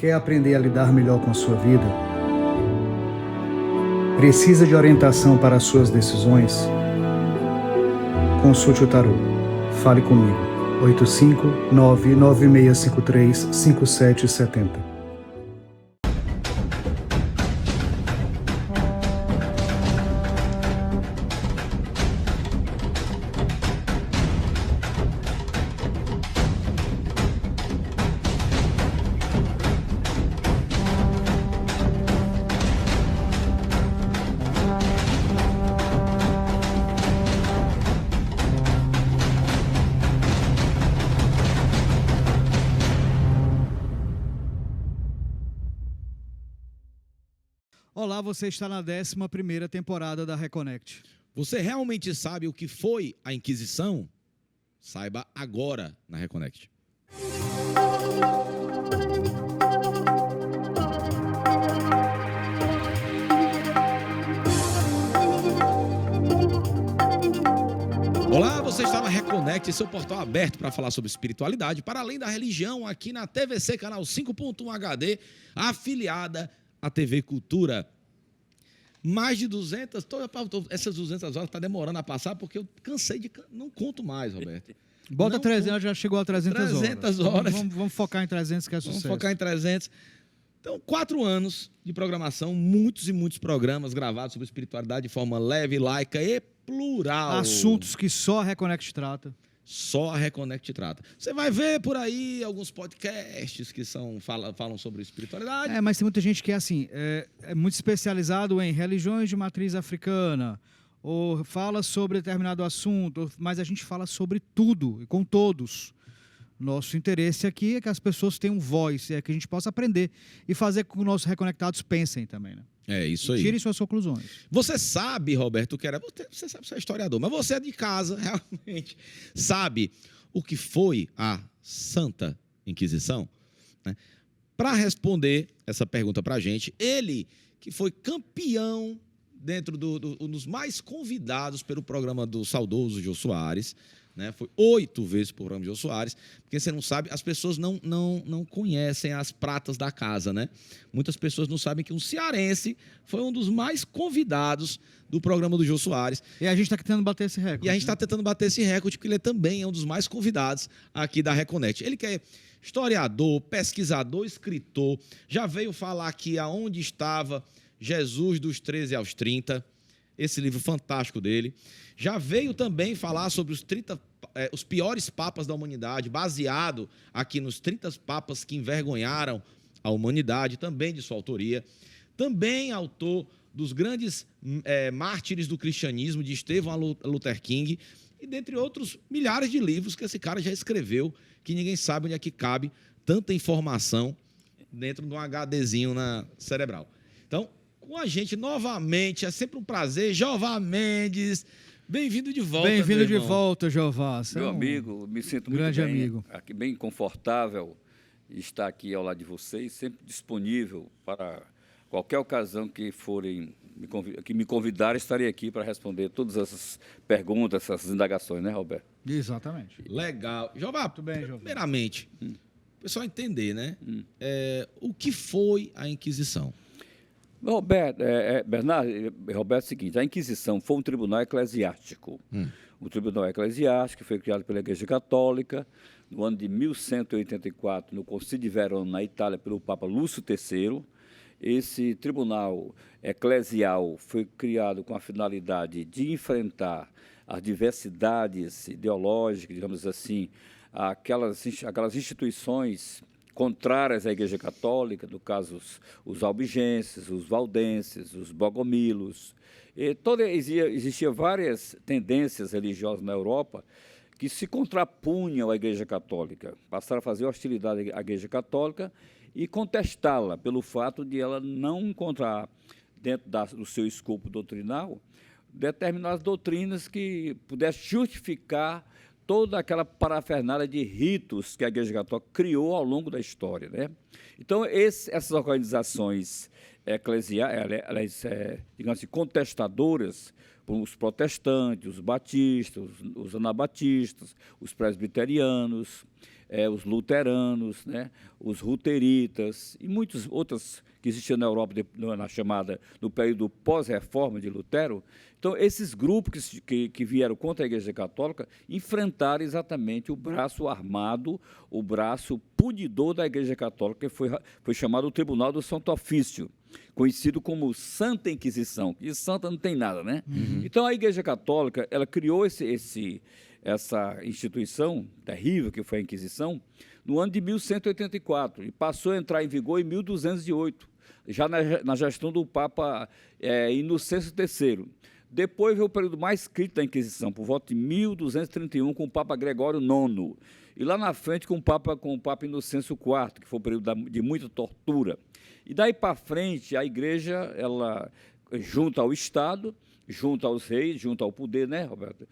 Quer aprender a lidar melhor com a sua vida? Precisa de orientação para as suas decisões? Consulte o tarô. Fale comigo. 859-9653-5770. Olá, você está na 11ª temporada da Reconnect. Você realmente sabe o que foi a Inquisição? Saiba agora na Reconnect. Olá, você está na Reconnect, seu portal aberto para falar sobre espiritualidade, para além da religião, aqui na TVC, canal 5.1 HD, afiliada à TV Cultura. Mais de 200, essas 200 horas está demorando a passar porque eu cansei de... Não conto mais, Roberto. Bota Não 300, já chegou a 300 horas. Vamos focar em 300, que é sucesso. Vamos focar em 300. Então, 4 anos de programação, muitos e muitos programas gravados sobre espiritualidade de forma leve, laica e plural. Assuntos que só a Reconnect trata. Só a Reconnect trata. Você vai ver por aí alguns podcasts que falam sobre espiritualidade. Mas tem muita gente que é assim, é muito especializado em religiões de matriz africana, ou fala sobre determinado assunto, mas a gente fala sobre tudo e com todos. Nosso interesse aqui é que as pessoas tenham voz, é que a gente possa aprender e fazer com que os nossos reconectados pensem também, né? É isso aí. Tirem suas conclusões. Você sabe, Roberto, o que era... Você sabe, você é historiador, mas você é de casa, realmente. Sabe o que foi a Santa Inquisição? Né? Para responder essa pergunta para a gente, ele que foi campeão dentro dos mais convidados pelo programa do saudoso Jô Soares, né? Foi 8 vezes por programa de Jô Soares, porque você não sabe, as pessoas não conhecem as pratas da casa, né? Muitas pessoas não sabem que um cearense foi um dos mais convidados do programa do Jô Soares. E a gente está tentando bater esse recorde. E a gente está tentando bater esse recorde, porque ele também é um dos mais convidados aqui da Reconnect. Ele que é historiador, pesquisador, escritor, já veio falar aqui aonde estava Jesus dos 13 aos 30, esse livro fantástico dele. Já veio também falar sobre os piores papas da humanidade, baseado aqui nos 30 papas que envergonharam a humanidade, também de sua autoria. Também autor dos grandes mártires do cristianismo, de Estevão a Luther King, e dentre outros milhares de livros que esse cara já escreveu, que ninguém sabe onde é que cabe tanta informação dentro de um HDzinho cerebral. Então, com a gente novamente, é sempre um prazer, Jeová Mendes. Bem-vindo de volta, Bem-vindo de volta, Jeová. Meu amigo, me sinto muito grande bem, amigo. Aqui, bem confortável estar aqui ao lado de vocês, sempre disponível para qualquer ocasião que me convidarem, estarei aqui para responder todas essas perguntas, essas indagações, né, Roberto? Exatamente. Legal. Jeová, Muito bem, Jeová. Primeiramente, o pessoal entender, né? O que foi a Inquisição? Roberto, Bernardo, Roberto, é o seguinte, a Inquisição foi um tribunal eclesiástico. O tribunal eclesiástico foi criado pela Igreja Católica no ano de 1184, no Concílio de Verona, na Itália, pelo Papa Lúcio III. Esse tribunal eclesial foi criado com a finalidade de enfrentar as diversidades ideológicas, digamos assim, aquelas instituições contrárias à Igreja Católica, no caso os albigenses, os valdenses, os bogomilos. Existiam várias tendências religiosas na Europa que se contrapunham à Igreja Católica, passaram a fazer hostilidade à Igreja Católica e contestá-la pelo fato de ela não encontrar dentro do seu escopo doutrinal determinadas doutrinas que pudessem justificar toda aquela parafernália de ritos que a Igreja Católica criou ao longo da história, né? Então, essas organizações eclesiais, digamos assim, contestadoras, os protestantes, os batistas, os anabatistas, os presbiterianos, os luteranos, né, os luteritas e muitas outras que existiam na Europa no período pós-reforma de Lutero. Então, esses grupos que vieram contra a Igreja Católica enfrentaram exatamente o braço armado, o braço punidor da Igreja Católica, que foi chamado o Tribunal do Santo Ofício, conhecido como Santa Inquisição. E santa não tem nada, né? Então, a Igreja Católica, ela criou essa instituição terrível que foi a Inquisição no ano de 1184 e passou a entrar em vigor em 1208, já na gestão do Papa Inocêncio III. Depois veio o período mais crítico da Inquisição, por volta de 1231, com o Papa Gregório IX. E lá na frente com o Papa Inocêncio IV, que foi um período de muita tortura. E daí para frente, a Igreja, ela junto ao Estado, junto aos reis, junto ao poder, né, Roberto?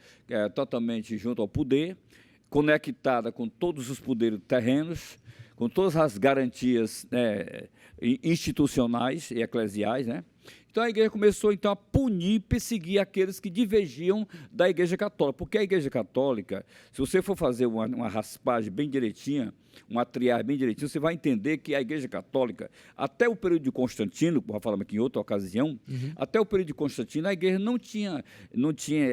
Totalmente junto ao poder, conectada com todos os poderes terrenos, com todas as garantias, né, institucionais e eclesiais, né? Então, a Igreja começou, então, a punir, perseguir aqueles que divergiam da Igreja Católica. Porque a Igreja Católica, se você for fazer uma raspagem bem direitinha, uma triagem bem direitinha, você vai entender que a Igreja Católica, até o período de Constantino, como falamos aqui em outra ocasião, até o período de Constantino, a Igreja não tinha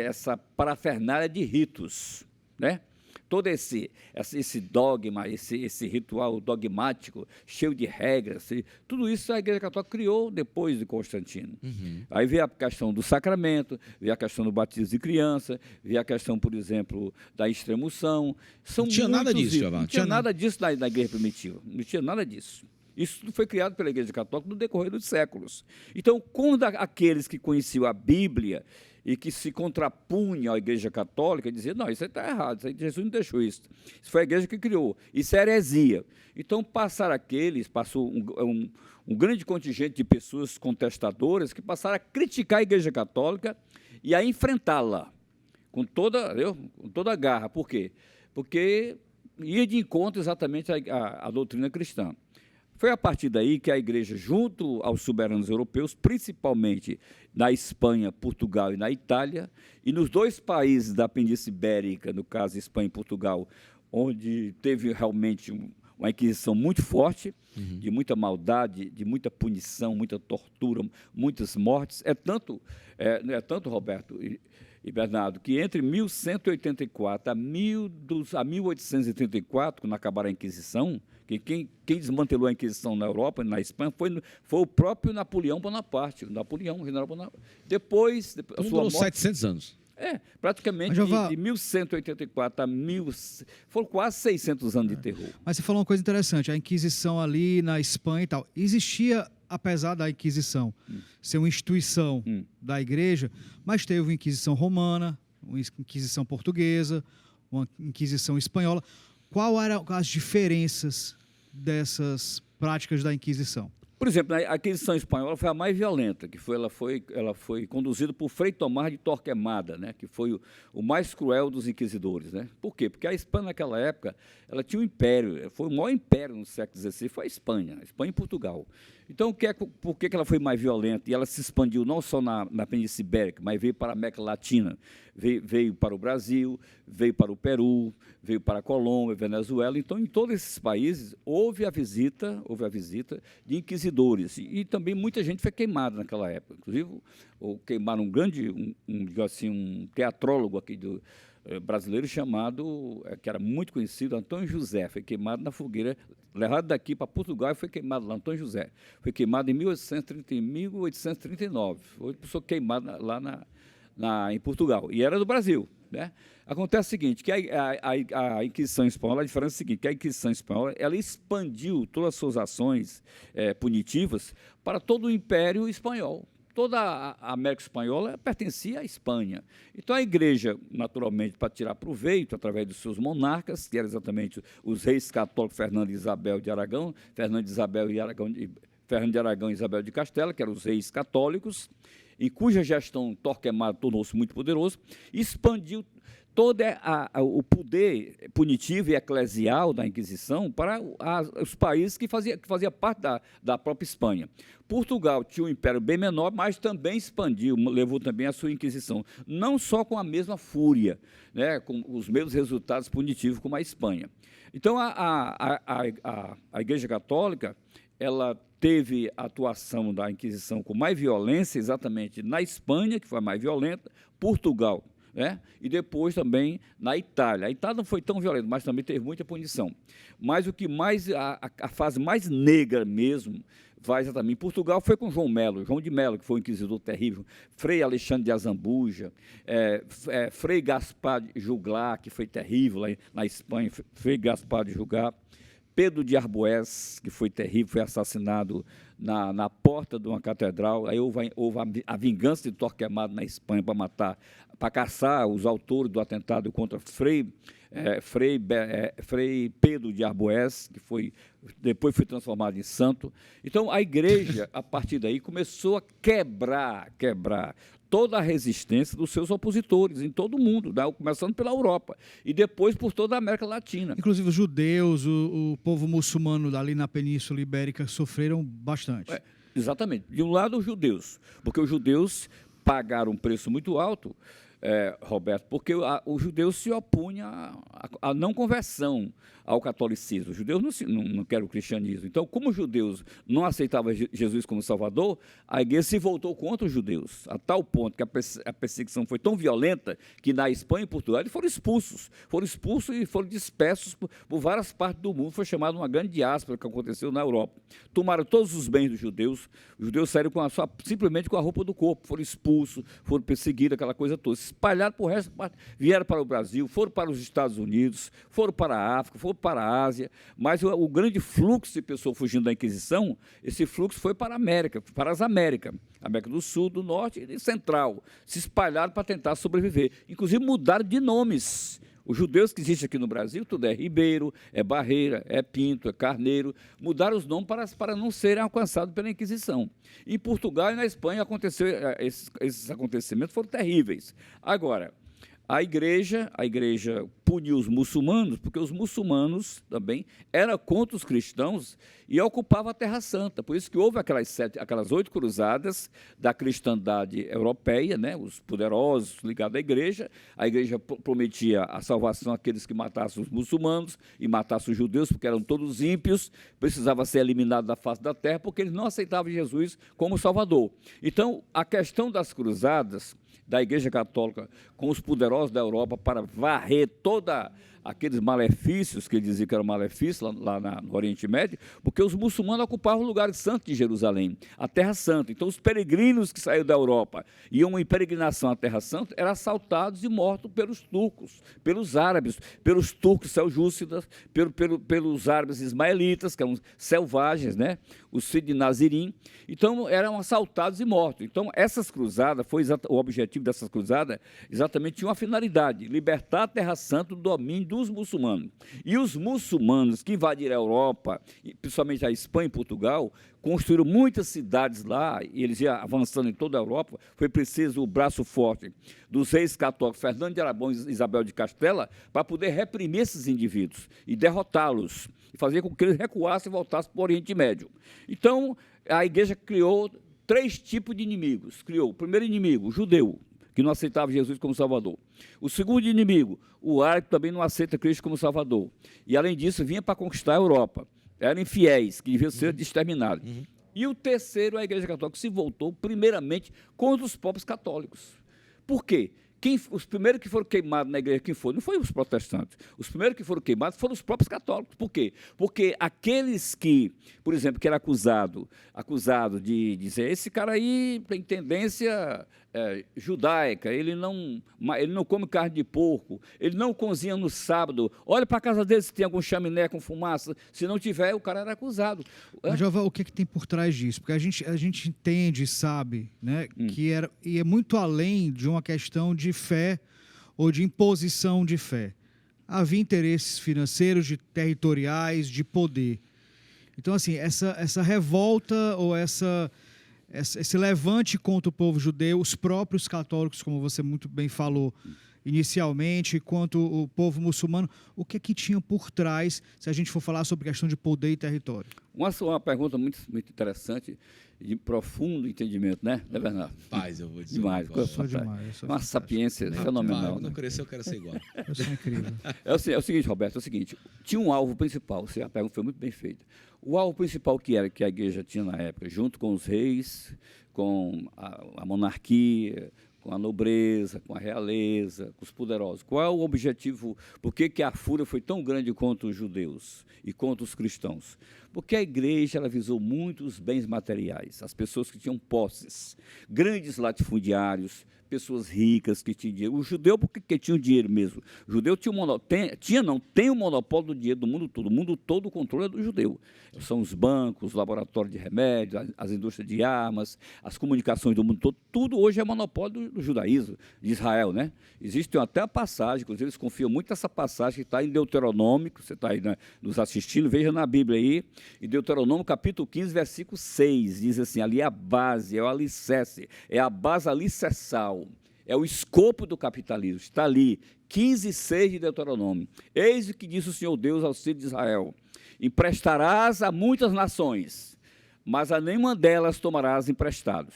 essa parafernália de ritos, né? Todo esse dogma, esse ritual dogmático, cheio de regras, tudo isso a Igreja Católica criou depois de Constantino. Aí veio a questão do sacramento, veio a questão do batismo de criança, veio a questão, por exemplo, da extremunção. Não tinha nada disso, Giovanni. Não tinha nada disso na Igreja primitiva. Não tinha nada disso. Isso tudo foi criado pela Igreja Católica no decorrer dos séculos. Então, quando aqueles que conheciam a Bíblia e que se contrapunham à Igreja Católica diziam, não, isso aí está errado, isso aí, Jesus não deixou isso. Isso foi a Igreja que criou. Isso é heresia. Então, passou um grande contingente de pessoas contestadoras que passaram a criticar a Igreja Católica e a enfrentá-la com toda a garra. Por quê? Porque ia de encontro exatamente à doutrina cristã. Foi a partir daí que a Igreja, junto aos soberanos europeus, principalmente na Espanha, Portugal e na Itália, e nos dois países da Península Ibérica, no caso Espanha e Portugal, onde teve realmente uma Inquisição muito forte, de muita maldade, de muita punição, muita tortura, muitas mortes. É tanto, Roberto e Bernardo, que entre 1184 a 1834, quando acabaram a Inquisição, que quem desmantelou a Inquisição na Europa, na Espanha, foi o próprio Napoleão Bonaparte, o general Bonaparte. Depois a sua durou morte, 700 anos. Praticamente de 1184 a foram quase 600 anos de terror. Mas você falou uma coisa interessante, a Inquisição ali na Espanha e tal. Existia, apesar da Inquisição ser uma instituição da Igreja, mas teve uma Inquisição romana, uma Inquisição portuguesa, uma Inquisição espanhola. Quais eram as diferenças dessas práticas da Inquisição? Por exemplo, a Inquisição espanhola foi a mais violenta, ela foi conduzida por Frei Tomás de Torquemada, né, que foi o mais cruel dos inquisidores, né? Por quê? Porque a Espanha, naquela época, ela tinha um império, foi o maior império no século XVI, foi a Espanha e Portugal. Então, por que ela foi mais violenta? E ela se expandiu não só na Península Ibérica, mas veio para a América Latina, veio para o Brasil, veio para o Peru, veio para a Colômbia, Venezuela. Então, em todos esses países, houve a visita de inquisidores. E também muita gente foi queimada naquela época. Inclusive, queimaram um teatrólogo aqui brasileiro chamado, que era muito conhecido, Antônio José, foi queimado na fogueira, levado daqui para Portugal e foi queimado lá, Antônio José. Foi queimado em 1839, foi pessoa queimada lá em Portugal, e era do Brasil, né? Acontece o seguinte, que a Inquisição Espanhola, a diferença é a seguinte, que a Inquisição Espanhola, ela expandiu todas as suas ações punitivas para todo o Império Espanhol. Toda a América Espanhola pertencia à Espanha. Então, a Igreja, naturalmente, para tirar proveito, através dos seus monarcas, que eram exatamente os reis católicos Fernando de Isabel de Aragão e Isabel de Castela, que eram os reis católicos, em cuja gestão Torquemada tornou-se muito poderoso, expandiu todo o poder punitivo e eclesial da Inquisição para os países que fazia parte da própria Espanha. Portugal tinha um império bem menor, mas também expandiu, levou também a sua Inquisição, não só com a mesma fúria, né, com os mesmos resultados punitivos como a Espanha. Então, a Igreja Católica, ela teve a atuação da Inquisição com mais violência exatamente na Espanha, que foi a mais violenta, Portugal, né? E depois também na Itália. A Itália não foi tão violenta, mas também teve muita punição. Mas o que mais, a fase mais negra mesmo, vai exatamente em Portugal, foi com João de Melo, que foi um inquisidor terrível, Frei Alexandre de Azambuja, Frei Gaspar de Juglar, que foi terrível lá na Espanha, Frei Gaspar de Juglar, Pedro de Arboés, que foi terrível, foi assassinado na porta de uma catedral. Aí houve a vingança de Torquemada na Espanha para caçar os autores do atentado contra Frei Pedro de Arboés, que depois foi transformado em santo. Então, a igreja, a partir daí, começou a quebrar toda a resistência dos seus opositores em todo o mundo, né? Começando pela Europa e depois por toda a América Latina. Inclusive os judeus, o povo muçulmano ali na Península Ibérica sofreram bastante. Exatamente. De um lado, os judeus, porque os judeus pagaram um preço muito alto, Roberto, porque os judeus se opunham à não conversão ao catolicismo. Os judeus não querem o cristianismo. Então, como os judeus não aceitavam Jesus como Salvador, a igreja se voltou contra os judeus, a tal ponto que a perseguição foi tão violenta que na Espanha e Portugal eles foram expulsos e foram dispersos por várias partes do mundo. Foi chamado uma grande diáspora que aconteceu na Europa. Tomaram todos os bens dos judeus, os judeus saíram simplesmente com a roupa do corpo, foram expulsos, foram perseguidos, aquela coisa toda. Espalharam para o resto, vieram para o Brasil, foram para os Estados Unidos, foram para a África, foram para a Ásia, mas o grande fluxo de pessoas fugindo da Inquisição, esse fluxo foi para a América, para as Américas, América do Sul, do Norte e Central, se espalharam para tentar sobreviver, inclusive mudaram de nomes. Os judeus que existem aqui no Brasil, tudo é Ribeiro, é Barreira, é Pinto, é Carneiro, mudaram os nomes para não serem alcançados pela Inquisição. Em Portugal e na Espanha esses acontecimentos foram terríveis. Agora, a igreja puniu os muçulmanos, porque os muçulmanos também eram contra os cristãos e ocupavam a Terra Santa. Por isso que houve aquelas 8 cruzadas da cristandade europeia, né? Os poderosos ligados à igreja. A igreja prometia a salvação àqueles que matassem os muçulmanos e matassem os judeus, porque eram todos ímpios, precisava ser eliminado da face da terra, porque eles não aceitavam Jesus como Salvador. Então, a questão das cruzadas da Igreja Católica com os poderosos da Europa para varrer todos aqueles malefícios que ele dizia que eram malefícios lá no Oriente Médio, porque os muçulmanos ocupavam o lugar santo de Jerusalém, a Terra Santa. Então, os peregrinos que saíram da Europa iam em peregrinação à Terra Santa eram assaltados e mortos pelos turcos, pelos árabes, pelos turcos seljúcidas, pelos árabes ismaelitas, que eram selvagens, né? Os Cid Nazirim. Então, eram assaltados e mortos. Então, essas cruzadas, o objetivo dessas cruzadas, exatamente tinha uma finalidade: libertar a Terra Santa do domínio dos muçulmanos. E os muçulmanos que invadiram a Europa, principalmente a Espanha e Portugal, construíram muitas cidades lá, e eles iam avançando em toda a Europa. Foi preciso o braço forte dos reis católicos, Fernando de Aragão e Isabel de Castela, para poder reprimir esses indivíduos e derrotá-los, e fazer com que eles recuassem e voltassem para o Oriente Médio. Então, a igreja criou 3 tipos de inimigos. Criou o primeiro inimigo, o judeu, que não aceitava Jesus como Salvador. O segundo inimigo, o árabe, também não aceita Cristo como Salvador. E, além disso, vinha para conquistar a Europa. Eram infiéis, que deviam ser exterminados. E o terceiro, a Igreja Católica se voltou, primeiramente, contra os próprios católicos. Por quê? Os primeiros que foram queimados na igreja, quem foi? Não foi os protestantes. Os primeiros que foram queimados foram os próprios católicos. Por quê? Porque aqueles que, por exemplo, que era acusado de dizer, esse cara aí tem tendência judaica, ele não come carne de porco, ele não cozinha no sábado, olha para a casa dele se tem algum chaminé com fumaça, se não tiver, o cara era acusado. Mas, João, o que tem por trás disso? Porque a gente entende e sabe, né, que é muito além de uma questão de fé ou de imposição de fé. Havia interesses financeiros, territoriais, de poder. Então, assim, essa revolta ou essa esse levante contra o povo judeu, os próprios católicos, como você muito bem falou inicialmente, quanto o povo muçulmano, o que é que tinha por trás, se a gente for falar sobre questão de poder e território? Uma pergunta muito, muito interessante, de profundo entendimento, né, Bernardo? Paz, eu vou dizer. Demais, um coisa negócio. Sou fantástica. demais, eu sou Uma fantástico. sapiência Pai, fenomenal. quando Né? eu crescer, eu quero ser igual. Eu sou incrível. É o seguinte, Roberto, é o seguinte, tinha um alvo principal, a pergunta foi muito bem feita. O alvo principal que era que a igreja tinha na época, junto com os reis, com a monarquia, com a nobreza, com a realeza, com os poderosos. Qual é o objetivo? Por que a fúria foi tão grande contra os judeus e contra os cristãos? Porque a igreja ela visou muito os bens materiais, as pessoas que tinham posses, grandes latifundiários, pessoas ricas que tinham dinheiro. O judeu, porque tinha o dinheiro mesmo. O judeu tem o monopólio do dinheiro do mundo todo. O mundo todo o controle é do judeu. São os bancos, os laboratórios de remédios, as indústrias de armas, as comunicações do mundo todo. Tudo hoje é monopólio do judaísmo, de Israel, né? Existe até a passagem, inclusive eles confiam muito nessa passagem que está em Deuteronômio, você está aí nos assistindo, veja na Bíblia aí, em Deuteronômio capítulo 15, versículo 6, diz assim, ali é a base, é o alicerce, é a base alicerçal. É o escopo do capitalismo, está ali, 15:6 de Deuteronômio. Eis o que disse o Senhor Deus aos filhos de Israel: emprestarás a muitas nações, mas a nenhuma delas tomarás emprestados.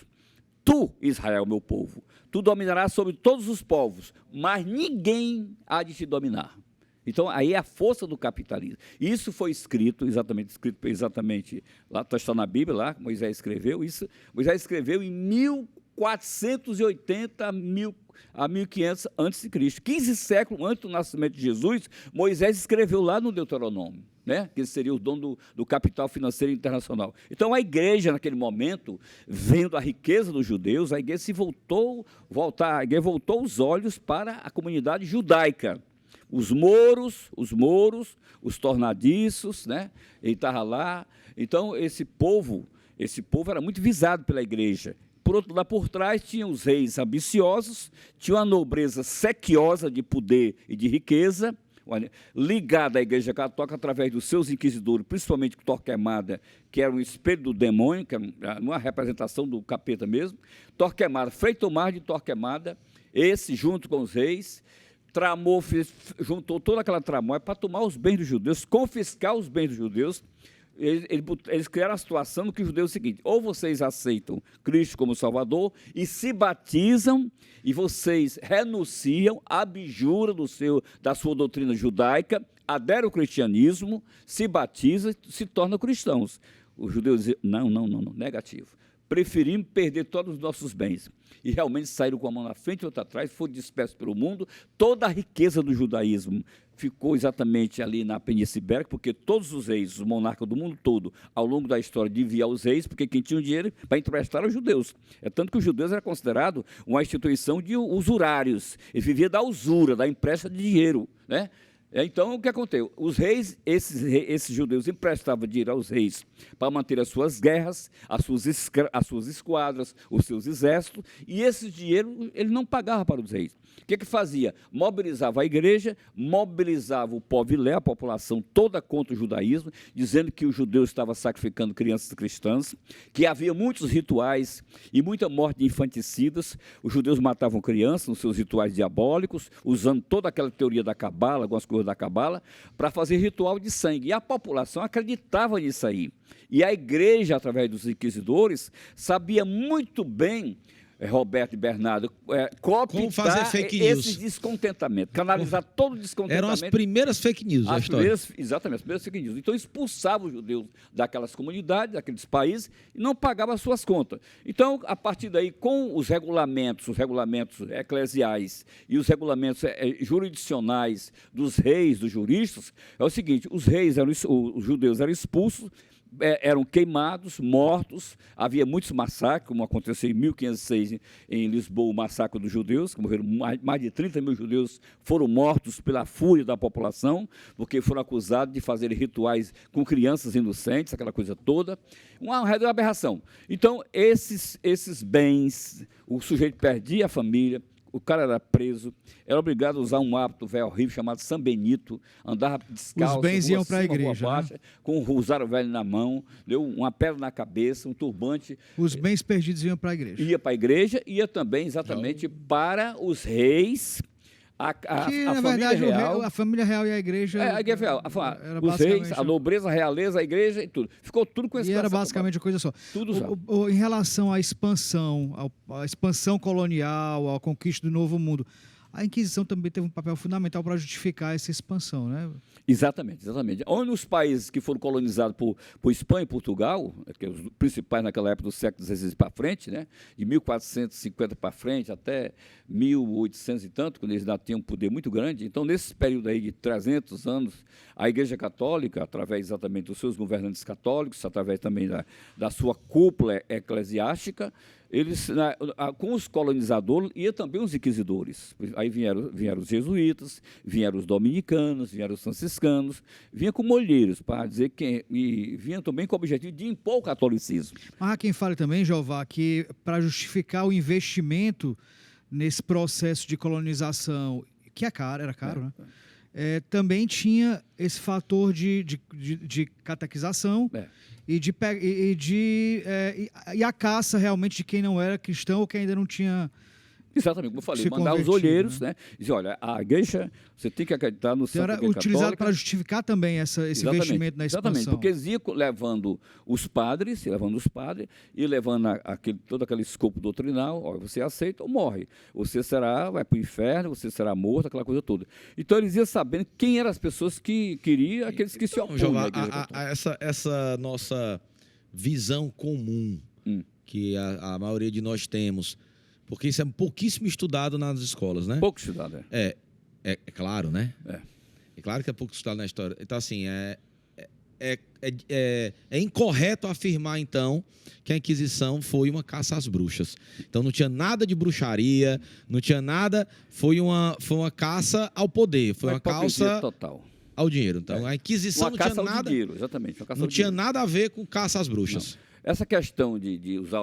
Tu, Israel, meu povo, tu dominarás sobre todos os povos, mas ninguém há de te dominar. Então, aí é a força do capitalismo. Isso foi escrito exatamente lá está na Bíblia, lá, Moisés escreveu isso. Moisés escreveu em 1480 a 1500 a.C., 15 séculos antes do nascimento de Jesus, Moisés escreveu lá no Deuteronômio, né? Que seria o dono do capital financeiro internacional. Então, a igreja, naquele momento, vendo a riqueza dos judeus, a igreja voltou os olhos para a comunidade judaica. Os mouros, os tornadiços, né? Ele estava lá. Então, esse povo era muito visado pela igreja. Por outro lado, por trás, tinha os reis ambiciosos, tinha uma nobreza sequiosa de poder e de riqueza, ligada à Igreja Católica através dos seus inquisidores, principalmente Torquemada, que era um espelho do demônio, que era uma representação do capeta mesmo. Torquemada, Frei Tomás de Torquemada, esse, junto com os reis, juntou toda aquela tramóia para tomar os bens dos judeus, confiscar os bens dos judeus. Eles criaram a situação no que os judeus é o seguinte: ou vocês aceitam Cristo como Salvador e se batizam, e vocês renunciam, abjuram da sua doutrina judaica, aderem ao cristianismo, se batizam, se tornam cristãos. Os judeus diziam, não, negativo. Preferimos perder todos os nossos bens. E realmente saíram com a mão na frente e outra atrás, foram dispersos pelo mundo. Toda a riqueza do judaísmo ficou exatamente ali na Península Ibérica, porque todos os reis, os monarcas do mundo todo, ao longo da história, de enviar os reis, porque quem tinha o dinheiro para emprestar eram os judeus. É tanto que os judeus eram considerados uma instituição de usurários. Eles viviam da usura, da empresta de dinheiro, né? Então, o que aconteceu? Os reis, esses judeus emprestavam dinheiro aos reis para manter as suas guerras, as suas esquadras, os seus exércitos, e esse dinheiro ele não pagava para os reis. O que fazia? Mobilizava a igreja, mobilizava o povo ilé, a população toda contra o judaísmo, dizendo que os judeus estavam sacrificando crianças cristãs, que havia muitos rituais e muita morte de infanticidas. Os judeus matavam crianças nos seus rituais diabólicos, usando toda aquela teoria da cabala, algumas coisas da cabala, para fazer ritual de sangue. E a população acreditava nisso aí. E a igreja, através dos inquisidores, sabia muito bem, Roberto e Bernardo, cooptar esse descontentamento, canalizar todo o descontentamento. Eram as primeiras fake news da história. Exatamente, as primeiras fake news. Então, expulsavam os judeus daquelas comunidades, daqueles países, e não pagavam as suas contas. Então, a partir daí, com os regulamentos eclesiais e os regulamentos jurisdicionais dos reis, dos juristas, é o seguinte: os judeus eram expulsos, eram queimados, mortos, havia muitos massacres, como aconteceu em 1506 em Lisboa, o massacre dos judeus, que morreram mais de 30 mil judeus, foram mortos pela fúria da população, porque foram acusados de fazer rituais com crianças inocentes, aquela coisa toda, uma aberração. Então, esses bens, o sujeito perdia a família, o cara era preso, era obrigado a usar um hábito velho horrível chamado São Benito, andava descalço, Os bens iam para a rua igreja, baixa, né? com o rosário velho na mão, deu uma pedra na cabeça, um turbante. Os bens perdidos iam para a igreja. Ia para a igreja, ia também exatamente para os reis, a Na família verdade, real. a família real e a igreja. A igreja real, era os reis, basicamente- a nobreza, a realeza, a igreja e tudo. Ficou tudo com esse E era conceito. basicamente uma coisa só. Tudo já. Em relação à expansão, à expansão colonial, à conquista do Novo Mundo, a Inquisição também teve um papel fundamental para justificar essa expansão, né? Exatamente, exatamente. Onde os países que foram colonizados por Espanha e Portugal, que os principais naquela época do século XVI para frente, né, de 1450 para frente até 1800 e tanto, quando eles ainda tinham um poder muito grande. Então, nesse período aí de 300 anos, a Igreja Católica, através exatamente dos seus governantes católicos, através também da sua cúpula eclesiástica, eles, com os colonizadores, e também os inquisidores. Aí vieram os jesuítas, vieram os dominicanos, vieram os franciscanos, vinha com molheiros, para dizer que. E vinha também com o objetivo de impor o catolicismo. Mas há quem fale também, Jeová, que para justificar o investimento nesse processo de colonização, que era caro, né? Também tinha esse fator de catequização e a caça realmente de quem não era cristão ou quem ainda não tinha. Exatamente, como eu falei, se mandar os convertido, olheiros, né? Dizer, olha, a igreja, você tem que acreditar no santo Era Igreja utilizado Católica. para justificar também esse investimento na expansão. Exatamente, porque eles iam levando os padres, e levando todo aquele escopo doutrinal, olha, você aceita ou morre. Você vai para o inferno, você será morto, aquela coisa toda. Então eles iam sabendo quem eram as pessoas que queriam, aqueles que se opunham à Igreja Católica. Essa nossa visão comum que a maioria de nós temos, porque isso é pouquíssimo estudado nas escolas, né? Pouco estudado, É claro, né? É claro que é pouco estudado na história. Então, assim, é incorreto afirmar, então, que a Inquisição foi uma caça às bruxas. Então, não tinha nada de bruxaria, não tinha nada... Foi uma caça ao poder, foi uma caça total. ao dinheiro. Então, a Inquisição não tinha nada... Dinheiro, exatamente. Não tinha nada a ver com caça às bruxas. Não. Essa questão de usar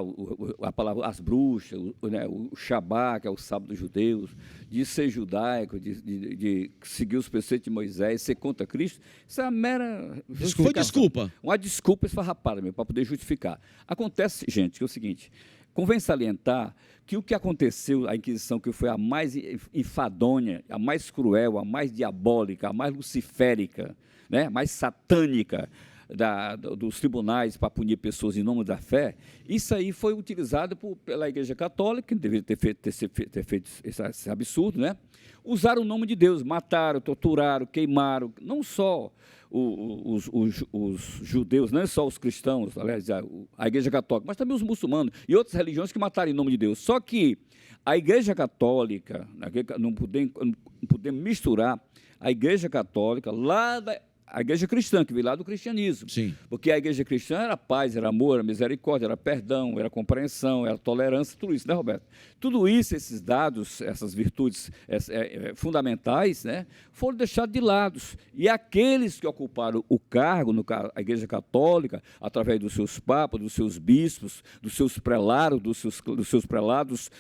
a palavra as bruxas, o Shabá, que é o sábado dos judeus, de ser judaico, de seguir os preceitos de Moisés, ser contra Cristo, isso é uma mera... Foi desculpa. Uma desculpa esfarrapada, para poder justificar. Acontece, gente, que é o seguinte, convém salientar que o que aconteceu, a Inquisição, que foi a mais enfadonha, a mais cruel, a mais diabólica, a mais luciférica, né, a mais satânica, dos tribunais para punir pessoas em nome da fé, isso aí foi utilizado pela Igreja Católica, que deveria ter feito esse absurdo, né? Usaram o nome de Deus, mataram, torturaram, queimaram, não só os judeus, não só os cristãos, aliás, a Igreja Católica, mas também os muçulmanos e outras religiões que mataram em nome de Deus. Só que a Igreja Católica, não podemos misturar a Igreja Católica a igreja cristã, que veio lá do cristianismo. Sim. Porque a igreja cristã era paz, era amor, era misericórdia, era perdão, era compreensão, era tolerância, tudo isso, né, Roberto? Tudo isso, esses dados, essas virtudes fundamentais, né, foram deixados de lado. E aqueles que ocuparam o cargo, a igreja católica, através dos seus papas, dos seus bispos, dos seus prelados,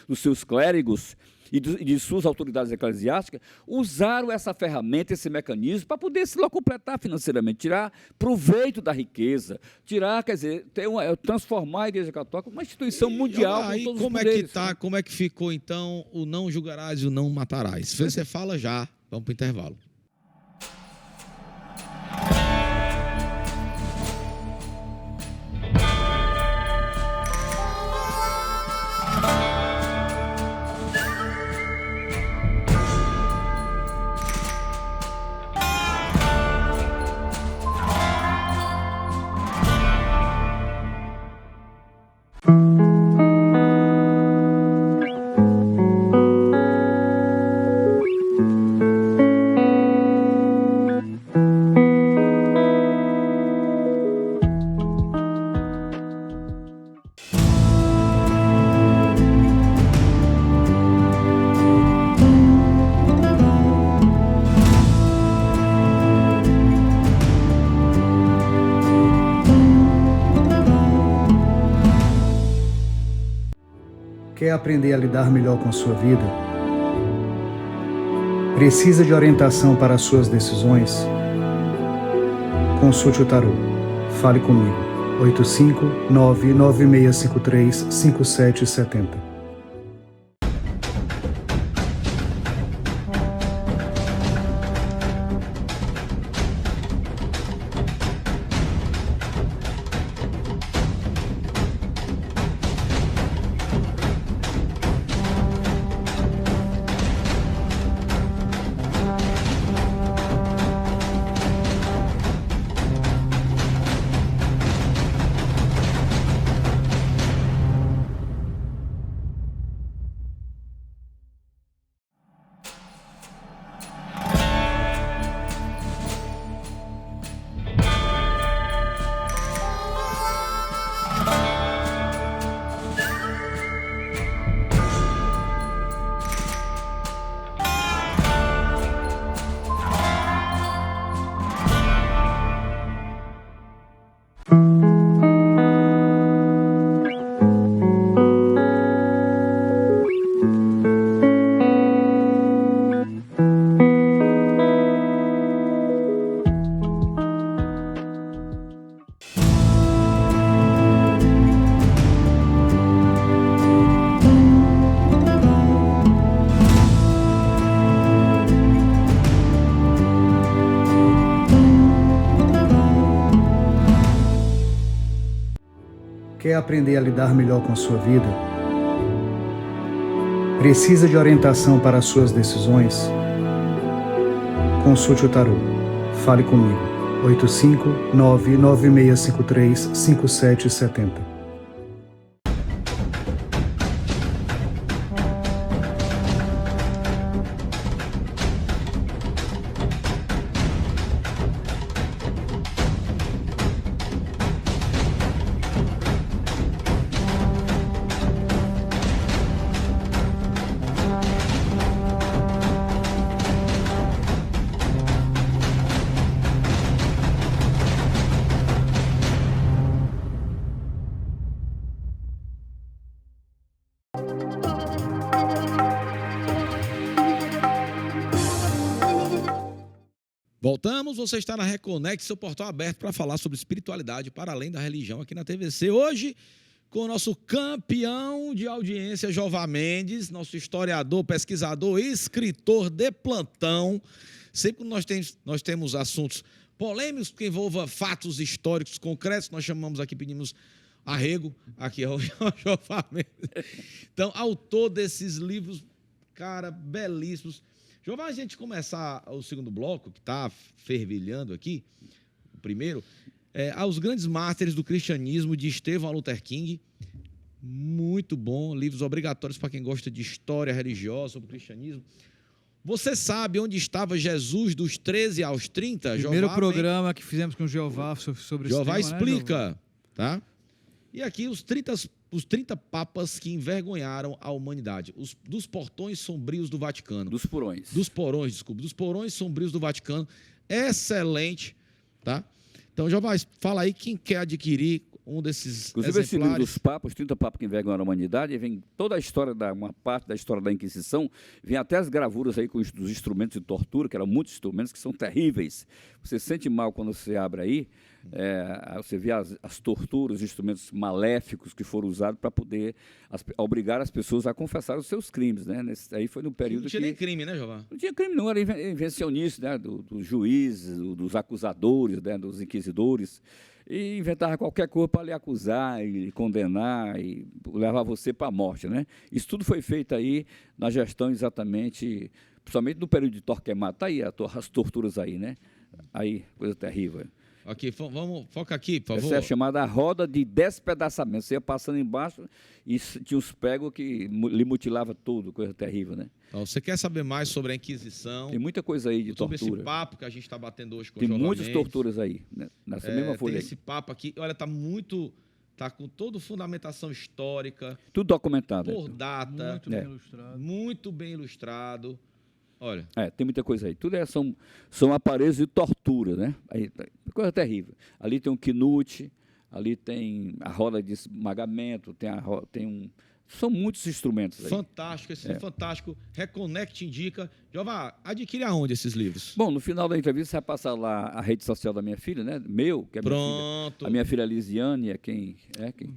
dos seus clérigos, e de suas autoridades eclesiásticas, usaram essa ferramenta, esse mecanismo, para poder se completar financeiramente, tirar proveito da riqueza, transformar a Igreja Católica numa instituição mundial. Aí, com todos como os é que poderes, tá? né? Como é que ficou, então, o não julgarás e o não matarás? Você fala já. Vamos para o intervalo. Quer aprender a lidar melhor com a sua vida? Precisa de orientação para suas decisões? Consulte o tarô. Fale comigo. 859-9653-5770. Quer aprender a lidar melhor com a sua vida? Precisa de orientação para as suas decisões? Consulte o tarô. Fale comigo. 859-9653-5770. Voltamos, você está na Reconect, seu portal aberto para falar sobre espiritualidade para além da religião aqui na TVC. Hoje, com o nosso campeão de audiência, Jová Mendes, nosso historiador, pesquisador e escritor de plantão. Sempre que nós temos assuntos polêmicos que envolvam fatos históricos concretos, nós chamamos aqui, pedimos arrego, aqui é o Jová Mendes. Então, autor desses livros, cara, belíssimos. Jová, a gente começar o segundo bloco, que está fervilhando aqui, o primeiro, aos grandes mártires do cristianismo, de Estevão a Luther King. Muito bom, livros obrigatórios para quem gosta de história religiosa, sobre o cristianismo. Você sabe onde estava Jesus dos 13 aos 30? Primeiro Jová, programa que fizemos com o Jeová sobre esse Jová tema, explica, né, tá? E aqui os 30 papas que envergonharam a humanidade, dos portões sombrios do Vaticano. Dos porões. Dos porões sombrios do Vaticano. Excelente, tá? Então, Jová, fala aí quem quer adquirir um desses Inclusive, esse livro exemplares. dos papas, os 30 papas que envergonharam a humanidade, vem toda a história, uma parte da história da Inquisição, vem até as gravuras aí dos instrumentos de tortura, que eram muitos instrumentos que são terríveis. Você sente mal quando você abre aí, você vê as torturas, os instrumentos maléficos que foram usados para poder obrigar as pessoas a confessar os seus crimes, né? Aí foi no período Não tinha nem crime, né, Jová? Não tinha crime, não, era invencionista, né? Dos juízes, dos acusadores, né? Dos inquisidores. E inventava qualquer coisa para lhe acusar e condenar e levar você para a morte, né? Isso tudo foi feito aí na gestão exatamente, principalmente no período de Torquemada. Está aí as torturas aí, né? Aí, coisa terrível. Ok, vamos, foca aqui, por favor. Essa é a chamada roda de despedaçamento. Você ia passando embaixo e tinha uns pregos que lhe mutilava tudo, coisa terrível, né? Então, você quer saber mais sobre a Inquisição? Tem muita coisa aí de sobre tortura. esse papo que a gente está batendo hoje com Tem o Jová muitas Mendes. torturas aí, né? Nessa mesma folha tem aí. esse papo aqui, olha, tá com toda fundamentação histórica, Tudo documentado. por data, Muito bem ilustrado. muito bem ilustrado. Olha, Tem muita coisa aí. Tudo são aparelhos de tortura, né? Aí, coisa terrível. Ali tem um quinute, ali tem a roda de esmagamento, tem São muitos instrumentos aí. Fantástico, esse livro fantástico. Reconect indica. Jeová, adquire aonde esses livros? Bom, no final da entrevista você vai passar lá a rede social da minha filha, né? Que é Pronto. a minha filha Lisiane, é quem.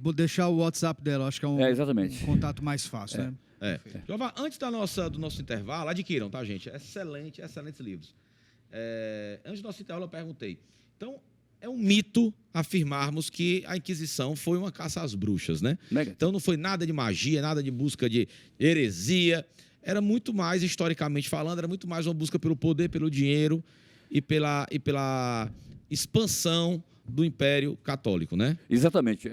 Vou deixar o WhatsApp dela, acho que é um, exatamente. um contato mais fácil, né? Jeová, antes do nosso intervalo, adquiram, tá, gente? Excelentes livros. Antes do nosso intervalo, eu perguntei. Então, é um mito afirmarmos que a Inquisição foi uma caça às bruxas, né? Então, não foi nada de magia, nada de busca de heresia. Era muito mais, historicamente falando, era muito mais uma busca pelo poder, pelo dinheiro e pela expansão do Império Católico, né? Exatamente,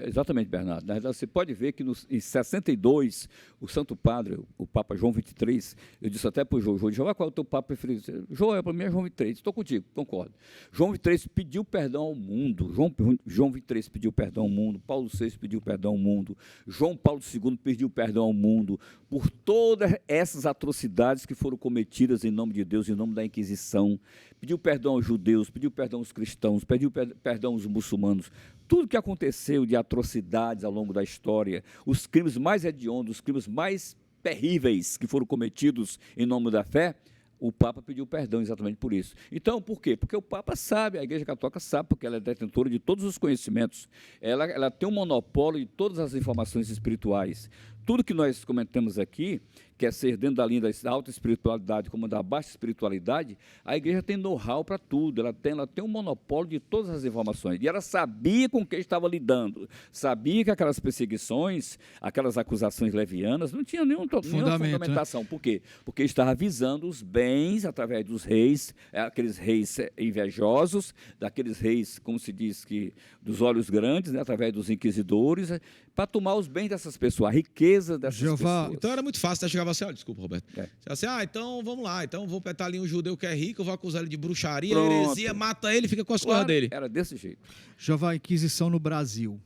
Bernardo. Na verdade, você pode ver que em 62, o Santo Padre, o Papa João XXIII, eu disse até para o João, qual é o teu Papa preferido? João, para mim é João XXIII, estou contigo, concordo. João XXIII pediu perdão ao mundo, João XXIII pediu perdão ao mundo, Paulo VI pediu perdão ao mundo, João Paulo II pediu perdão ao mundo por todas essas atrocidades que foram cometidas em nome de Deus, em nome da Inquisição. Pediu perdão aos judeus, pediu perdão aos cristãos, pediu perdão aos muçulmanos. Tudo que aconteceu de atrocidades ao longo da história, os crimes mais hediondos, os crimes mais terríveis que foram cometidos em nome da fé, o Papa pediu perdão exatamente por isso. Então, por quê? Porque o Papa sabe, a Igreja Católica sabe, porque ela é detentora de todos os conhecimentos. Ela tem um monopólio de todas as informações espirituais. Tudo que nós comentamos aqui, quer ser dentro da linha da alta espiritualidade como da baixa espiritualidade, a igreja tem know-how para tudo, ela tem um monopólio de todas as informações. E ela sabia com quem estava lidando, sabia que aquelas perseguições, aquelas acusações levianas, não tinham nenhuma fundamentação. Né? Por quê? Porque estava visando os bens através dos reis, aqueles reis invejosos, daqueles reis, como se diz, dos olhos grandes, né, através dos inquisidores, para tomar os bens dessas pessoas, a riqueza dessas pessoas. Então era muito fácil, chegava assim, desculpa, Roberto. Assim, então vamos lá, então vou petar ali um judeu que é rico, eu vou acusar ele de bruxaria, heresia, mata ele, fica com as coisas dele. Era desse jeito. Jeová, a Inquisição no Brasil.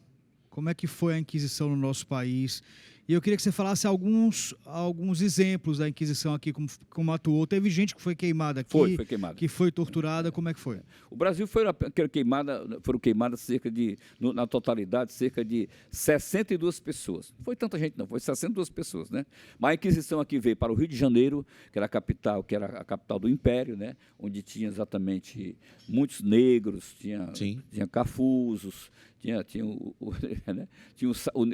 Como é que foi a Inquisição no nosso país? E eu queria que você falasse alguns exemplos da Inquisição aqui, como atuou. Teve gente que foi queimada aqui, foi queimada. Que foi torturada, como é que foi? O Brasil foram queimadas na totalidade, cerca de 62 pessoas. Não foi tanta gente não, foi 62 pessoas, né? Mas a Inquisição aqui veio para o Rio de Janeiro, que era a capital do Império, né? Onde tinha exatamente muitos negros, tinha cafusos, tinha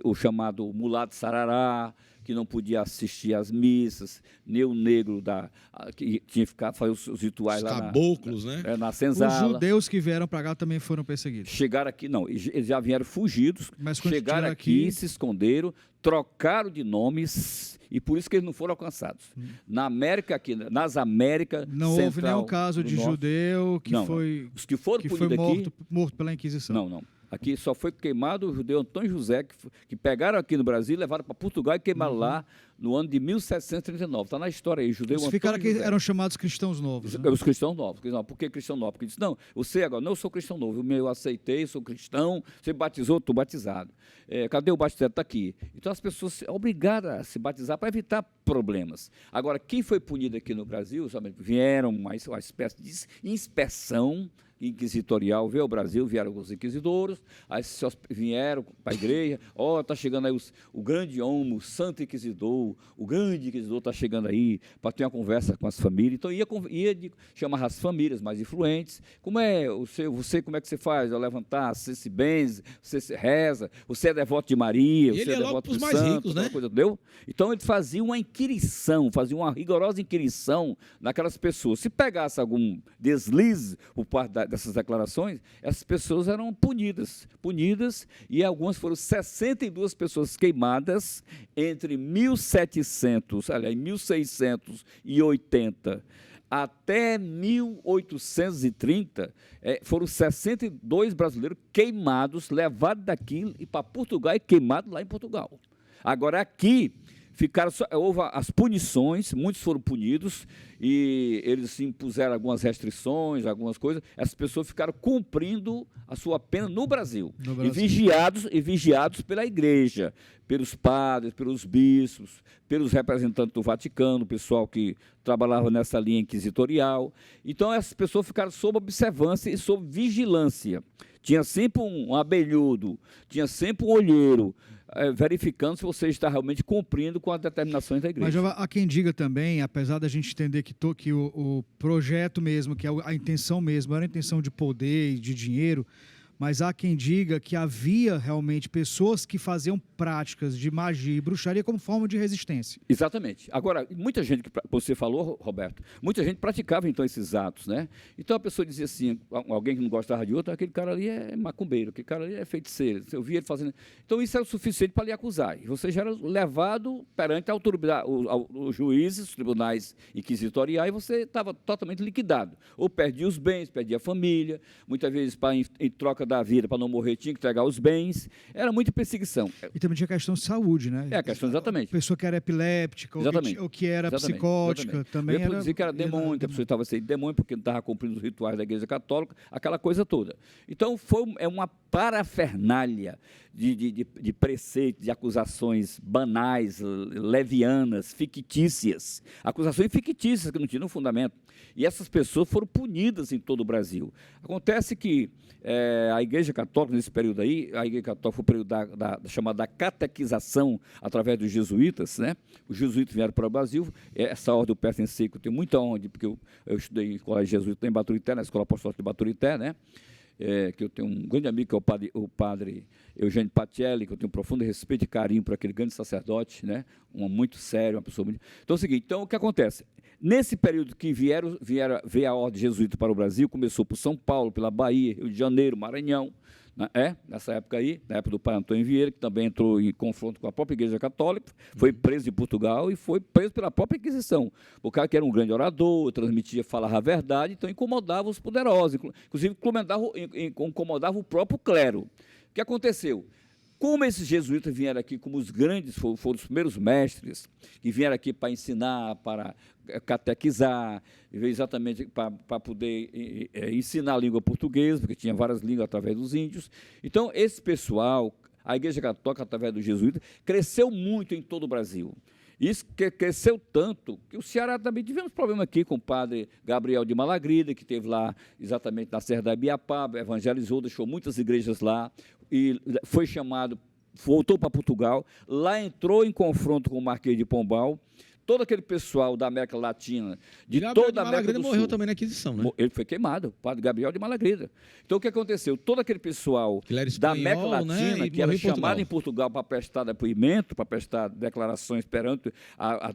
o chamado mulato sarará, que não podia assistir às missas, nem o negro que tinha que ficar fazer os rituais os lá caboclos, né? Na senzala. Os judeus que vieram para cá também foram perseguidos. Chegaram aqui, não, eles já vieram fugidos, chegaram aqui, se esconderam, trocaram de nomes e por isso que eles não foram alcançados. Na América, nas Américas não houve nenhum caso de judeu que foi os que foram morto pela Inquisição. Não. Aqui só foi queimado o judeu Antônio José, que pegaram aqui no Brasil, levaram para Portugal e queimaram lá no ano de 1739. Está na história aí, judeu Antônio ficaram que José. Eram chamados cristãos novos. Né? Os cristãos novos. Por que cristão novo? Porque disse, não, você agora, não, eu sou cristão novo, eu aceitei, sou cristão, você batizou, estou batizado. Cadê o batismo? Está aqui. Então as pessoas são obrigadas a se batizar para evitar problemas. Agora, quem foi punido aqui no Brasil, vieram uma espécie de inspeção inquisitorial, veio ao Brasil, vieram alguns inquisidores, aí vieram para a igreja, está chegando aí o grande homem, o santo inquisidor, o grande inquisidor está chegando aí para ter uma conversa com as famílias. Então ia chamar as famílias mais influentes, como é como é que você faz ao levantar, você se benze, você se reza, você é devoto de Maria, e você é devoto dos mais santos, ricos, né? Coisa, entendeu? Então eles faziam uma inquirição, faziam uma rigorosa inquirição naquelas pessoas. Se pegasse algum deslize por parte dessas declarações, essas pessoas eram punidas, e algumas foram 62 pessoas queimadas entre 1680 até 1830, foram 62 brasileiros queimados, levados daqui e para Portugal e queimados lá em Portugal. Agora aqui houve as punições, muitos foram punidos e eles impuseram algumas restrições, algumas coisas. Essas pessoas ficaram cumprindo a sua pena no Brasil. E vigiados pela igreja, pelos padres, pelos bispos, pelos representantes do Vaticano, pessoal que trabalhava nessa linha inquisitorial. Então essas pessoas ficaram sob observância e sob vigilância. Tinha sempre um abelhudo, tinha sempre um olheiro verificando se você está realmente cumprindo com as determinações da igreja. Mas há quem diga também, apesar da gente entender que o projeto mesmo, que a intenção mesmo, era a intenção de poder e de dinheiro, mas há quem diga que havia realmente pessoas que faziam práticas de magia e bruxaria como forma de resistência. Exatamente. Agora, muita gente, que você falou, Roberto, muita gente praticava então esses atos, né? Então a pessoa dizia assim, alguém que não gostava de outro, aquele cara ali é macumbeiro, aquele cara ali é feiticeiro. Eu via ele fazendo. Então isso era o suficiente para lhe acusar. E você já era levado perante a autoridade, os juízes, os tribunais inquisitoriais, e você estava totalmente liquidado. Ou perdia os bens, perdia a família, muitas vezes em troca da vida, para não morrer, tinha que entregar os bens. Era muita perseguição. E também tinha questão de saúde, né? É a questão, exatamente. Pessoa que era epiléptica, ou que era psicótica, também era... Dizer que era demônio, que a pessoa estava sendo demônio porque não estava cumprindo os rituais da Igreja Católica, aquela coisa toda. Então, é uma parafernália de preceitos, de acusações banais, levianas, fictícias. Acusações fictícias que não tinham fundamento. E essas pessoas foram punidas em todo o Brasil. Acontece que a Igreja Católica, nesse período aí, a Igreja Católica foi o período da chamada catequização através dos jesuítas, né? Os jesuítas vieram para o Brasil, essa ordem eu pertencei, que eu tenho muita honra, porque eu estudei em colégio jesuíta em Baturité, na Escola Apostólica de Baturité, né? Que eu tenho um grande amigo, que é o padre Eugênio Patielli, que eu tenho um profundo respeito e carinho por aquele grande sacerdote, né? Muito sério, uma pessoa muito... Então é o seguinte, o que acontece? Nesse período que veio a ordem jesuíta para o Brasil, começou por São Paulo, pela Bahia, Rio de Janeiro, Maranhão, nessa época aí, na época do Padre Antônio Vieira, que também entrou em confronto com a própria Igreja Católica, foi preso em Portugal e foi preso pela própria Inquisição. O cara que era um grande orador, transmitia, falava a verdade, então incomodava os poderosos, inclusive incomodava o próprio clero. O que aconteceu? Como esses jesuítas vieram aqui como os grandes, foram os primeiros mestres, que vieram aqui para ensinar, para catequizar, exatamente para poder ensinar a língua portuguesa, porque tinha várias línguas através dos índios. Então, esse pessoal, a Igreja Católica, através dos jesuítas, cresceu muito em todo o Brasil. Isso cresceu tanto que o Ceará também tivemos problema aqui com o padre Gabriel de Malagrida, que esteve lá exatamente na Serra da Ibiapaba, evangelizou, deixou muitas igrejas lá, e foi chamado, voltou para Portugal, lá entrou em confronto com o Marquês de Pombal. Todo aquele pessoal da América Latina, toda a América do Sul... morreu também na Inquisição, né? Ele foi queimado, o padre Gabriel de Malagrida. Então, o que aconteceu? Todo aquele pessoal da América Latina, né? Que era chamado em Portugal para prestar depoimento, para prestar declarações perante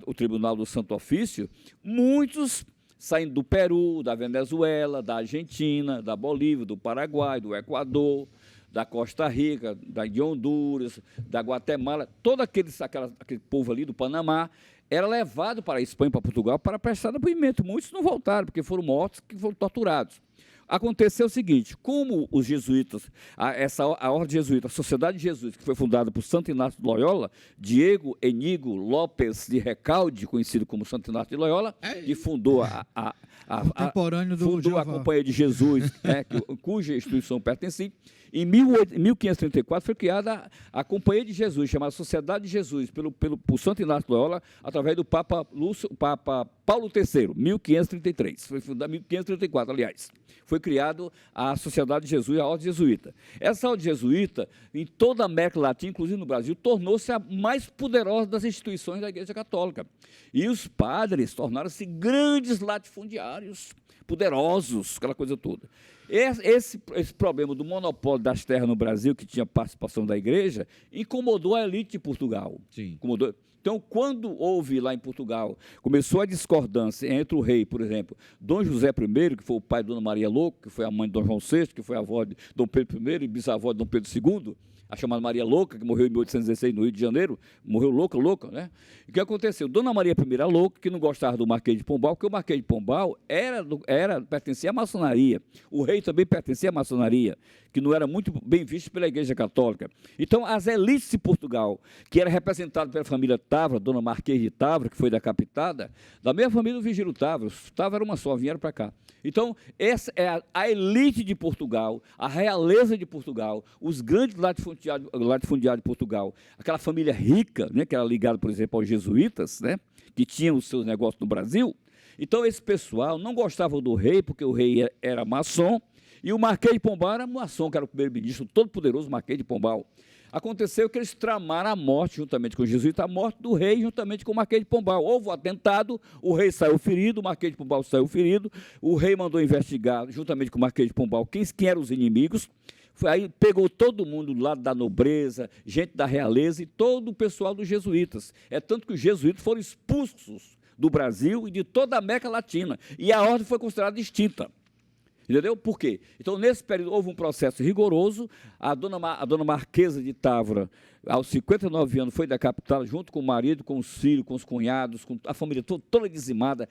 o Tribunal do Santo Ofício, muitos saindo do Peru, da Venezuela, da Argentina, da Bolívia, do Paraguai, do Equador, da Costa Rica, de Honduras, da Guatemala, todo aquele povo ali do Panamá, era levado para a Espanha, para Portugal, para prestar depoimento. Muitos não voltaram, porque foram mortos, que foram torturados. Aconteceu o seguinte, como os jesuítas, a ordem jesuíta, a Sociedade Jesuíta, que foi fundada por Santo Inácio de Loyola, Diego Enigo Lopes de Recalde, conhecido como Santo Inácio de Loyola, que fundou a Companhia de Jesus, cuja instituição pertencia. Em 1534 foi criada a Companhia de Jesus, chamada Sociedade de Jesus, por Santo Inácio de Loyola, através do Papa Paulo III, 1533. Foi fundada em 1534, aliás. Foi criado a Sociedade de Jesus, a Ordem Jesuíta. Essa Ordem Jesuíta, em toda a América Latina, inclusive no Brasil, tornou-se a mais poderosa das instituições da Igreja Católica. E os padres tornaram-se grandes latifundiários, poderosos, aquela coisa toda. Esse problema do monopólio das terras no Brasil, que tinha participação da igreja, incomodou a elite de Portugal. Sim. Incomodou. Então, quando houve lá em Portugal, começou a discordância entre o rei, por exemplo, Dom José I, que foi o pai de Dona Maria Louca, que foi a mãe de Dom João VI, que foi a avó de Dom Pedro I e bisavó de Dom Pedro II, a chamada Maria Louca, que morreu em 1816 no Rio de Janeiro, morreu louca, né? E o que aconteceu? Dona Maria I Louca, que não gostava do Marquês de Pombal, porque o Marquês de Pombal pertencia à maçonaria. O rei também pertencia à maçonaria, que não era muito bem visto pela Igreja Católica. Então, as elites de Portugal, que era representada pela família Távora, Dona Marquês de Távora, que foi decapitada, da mesma família do Vigílio Távora, Távora era uma só, vieram para cá. Então, essa é a elite de Portugal, a realeza de Portugal, os grandes latifundiários de Portugal, aquela família rica, né, que era ligada, por exemplo, aos jesuítas, né, que tinham os seus negócios no Brasil. Então, esse pessoal não gostava do rei, porque o rei era maçom, e o Marquês de Pombal era maçom, que era o primeiro-ministro, todo-poderoso Marquês de Pombal. Aconteceu que eles tramaram a morte, juntamente com o jesuíta, a morte do rei, juntamente com o Marquês de Pombal. Houve um atentado, o rei saiu ferido, o Marquês de Pombal saiu ferido, o rei mandou investigar, juntamente com o Marquês de Pombal, quem eram os inimigos. Aí pegou todo mundo do lado da nobreza, gente da realeza e todo o pessoal dos jesuítas. É tanto que os jesuítas foram expulsos do Brasil e de toda a América Latina. E a ordem foi considerada extinta. Entendeu? Por quê? Então, nesse período, houve um processo rigoroso. A dona Marquesa de Távora, aos 59 anos, foi decapitada, junto com o marido, com os filhos, com os cunhados, com a família toda dizimada.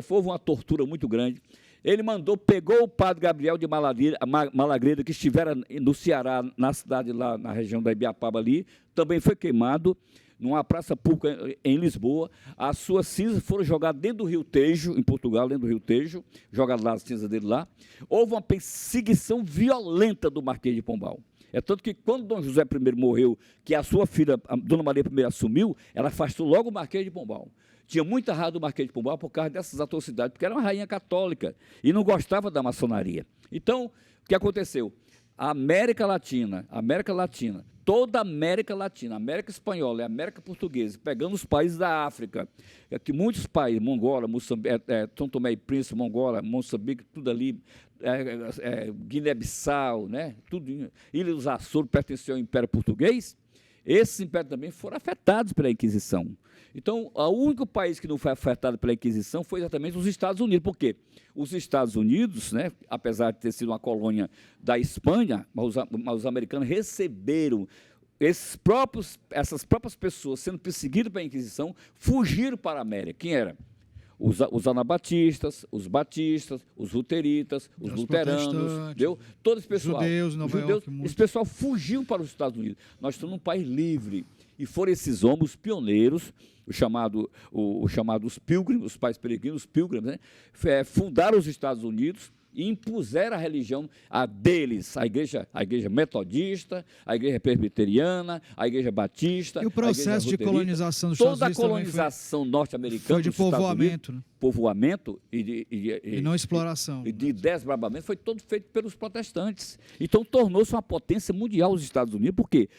Houve uma tortura muito grande. Ele pegou o padre Gabriel de Malagrida, que estivera no Ceará, na cidade lá, na região da Ibiapaba ali, também foi queimado numa praça pública em Lisboa. As suas cinzas foram jogadas dentro do Rio Tejo, em Portugal, dentro do Rio Tejo, jogadas lá as cinzas dele lá. Houve uma perseguição violenta do Marquês de Pombal. É tanto que quando Dom José I morreu, que a sua filha, a Dona Maria I, assumiu, ela afastou logo o Marquês de Pombal. Tinha muita raiva do Marquês de Pombal por causa dessas atrocidades, porque era uma rainha católica e não gostava da maçonaria. Então, o que aconteceu? A América Latina, toda a América Latina, América Espanhola e América Portuguesa, pegando os países da África, que muitos países, Mongola, São Tomé e Príncipe, Mongola, Moçambique, tudo ali, Guiné-Bissau, né, tudo, Ilha dos Açores pertenceu ao Império Português, esses impérios também foram afetados pela Inquisição. Então, o único país que não foi afetado pela Inquisição foi exatamente os Estados Unidos. Por quê? Os Estados Unidos, né, apesar de ter sido uma colônia da Espanha, mas os americanos receberam essas próprias pessoas sendo perseguidas pela Inquisição, fugiram para a América. Quem era? Os anabatistas, os batistas, os luteritas, os luteranos, entendeu? Todo esse pessoal. Judeus, Nova York, esse pessoal fugiu para os Estados Unidos. Nós estamos num país livre. E foram esses homens os pioneiros, os chamados pilgrims, os pais peregrinos, os pilgrims, né? Fundaram os Estados Unidos e impuseram a religião deles, a igreja metodista, a igreja presbiteriana, a igreja batista. E o processo de colonização dos Estados Unidos. Toda a colonização norte-americana. Foi de povoamento, né? Povoamento e não exploração. E de desbravamento foi todo feito pelos protestantes. Então tornou-se uma potência mundial os Estados Unidos, porque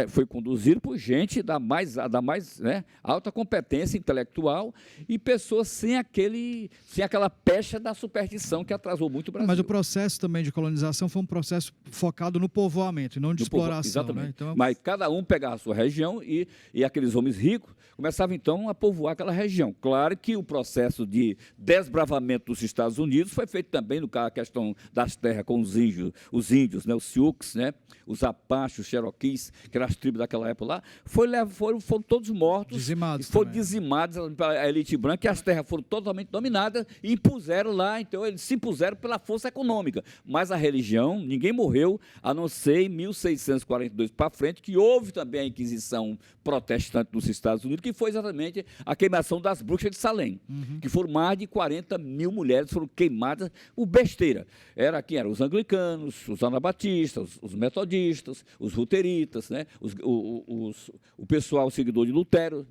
foi conduzido por gente da mais né, alta competência intelectual e pessoas sem aquela pecha da superstição que atrasou muito o Brasil. Mas o processo também de colonização foi um processo focado no povoamento e não de exploração. Exatamente. Né? Então, mas cada um pegava a sua região e aqueles homens ricos começavam então a povoar aquela região. Claro que o processo de desbravamento dos Estados Unidos foi feito também no caso a questão das terras com os índios, né, os Sioux, né, os Apaches, os Cherokees, que eram as tribos daquela época lá, foram todos mortos, foram dizimados pela elite branca, e as terras foram totalmente dominadas e impuseram lá, então eles se impuseram pela força econômica, mas a religião, ninguém morreu, a não ser em 1642 para frente, que houve também a Inquisição protestante dos Estados Unidos, que foi exatamente a queimação das bruxas de Salem, que foram mais de 40 mil mulheres foram queimadas por besteira. Quem eram? Os anglicanos, os anabatistas, os metodistas, os luteritas, né? O pessoal seguidor de Lutero,